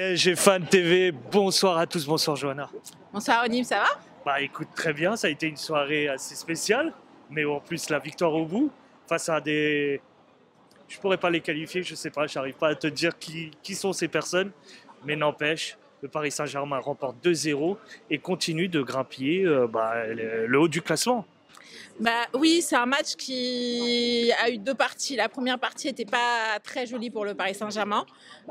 PSG Fan TV, bonsoir à tous, bonsoir Johanna. Bonsoir Onim, ça va? Bah écoute, très bien, ça a été une soirée assez spéciale, mais en plus la victoire au bout, face à des... Je pourrais pas les qualifier, je sais pas, j'arrive pas à te dire qui sont ces personnes, mais n'empêche, le Paris Saint-Germain remporte 2-0 et continue de grappiller le haut du classement. Bah oui, c'est un match qui a eu deux parties. La première partie n'était pas très jolie pour le Paris Saint-Germain.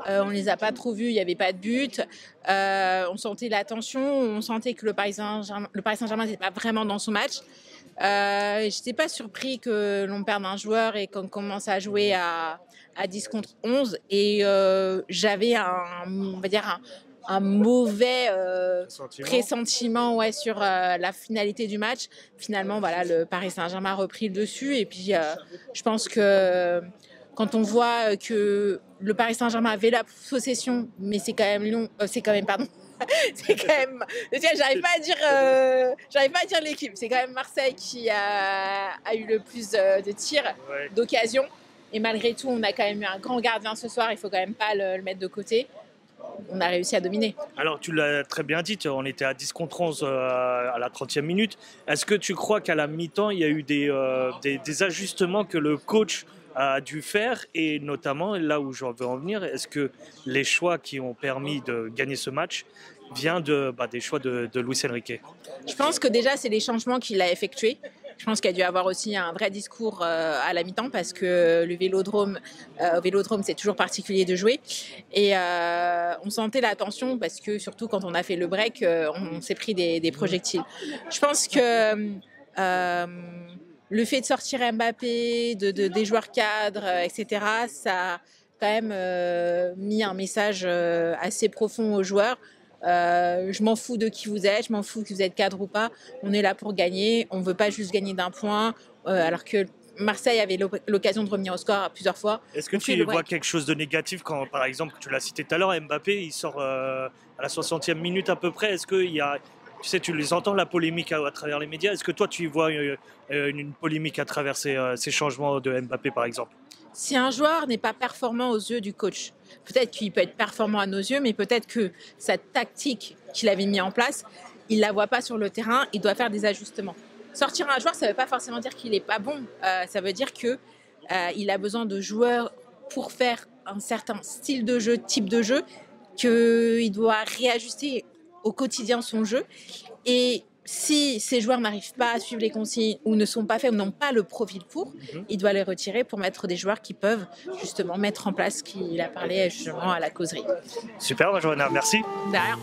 On les a pas trop vus, il n'y avait pas de but. On sentait la tension, on sentait que le Paris Saint-Germain n'était pas vraiment dans son match. J'étais pas surpris que l'on perde un joueur et qu'on commence à jouer à 10 contre 11. Et j'avais un mauvais pressentiment sur la finalité du match. Finalement, voilà, le Paris Saint-Germain a repris le dessus. Et puis, je pense que quand on voit que le Paris Saint-Germain avait la possession, mais c'est quand même j'arrive pas à dire l'équipe. C'est quand même Marseille qui a eu le plus de tirs, d'occasions. Et malgré tout, on a quand même eu un grand gardien ce soir. Il faut quand même pas le mettre de côté. On a réussi à dominer. Alors tu l'as très bien dit, on était à 10 contre 11 à la 30e minute. Est-ce que tu crois qu'à la mi-temps, il y a eu des ajustements que le coach a dû faire, et notamment là où j'en veux en venir, est-ce que les choix qui ont permis de gagner ce match viennent des choix de Luis Enrique? Je pense que déjà c'est les changements qu'il a effectués. Je pense qu'il y a dû avoir aussi un vrai discours à la mi-temps parce que le Vélodrome, c'est toujours particulier de jouer. Et on sentait la tension parce que surtout quand on a fait le break, on s'est pris des projectiles. Je pense que le fait de sortir Mbappé, des joueurs cadres, etc., ça a quand même mis un message assez profond aux joueurs. Je m'en fous de qui vous êtes, je m'en fous que vous êtes cadre ou pas. On est là pour gagner, on ne veut pas juste gagner d'un point, alors que Marseille avait l'occasion de revenir au score plusieurs fois. Est-ce que tu vois quelque chose de négatif quand, par exemple, tu l'as cité tout à l'heure, Mbappé, il sort à la 60e minute à peu près? Est-ce qu'il y a, tu sais, tu les entends la polémique à travers les médias. Est-ce que toi, tu vois une polémique à travers ces changements de Mbappé, par exemple? Si un joueur n'est pas performant aux yeux du coach, peut-être qu'il peut être performant à nos yeux, mais peut-être que sa tactique qu'il avait mis en place, il ne la voit pas sur le terrain, il doit faire des ajustements. Sortir un joueur, ça ne veut pas forcément dire qu'il n'est pas bon, ça veut dire qu'il a besoin de joueurs pour faire un certain style de jeu, type de jeu, qu'il doit réajuster au quotidien son jeu. Et si ces joueurs n'arrivent pas à suivre les consignes ou ne sont pas faits ou n'ont pas le profil pour, il doit les retirer pour mettre des joueurs qui peuvent justement mettre en place ce qu'il a parlé justement à la causerie. Super, Johanna, merci. Derrière.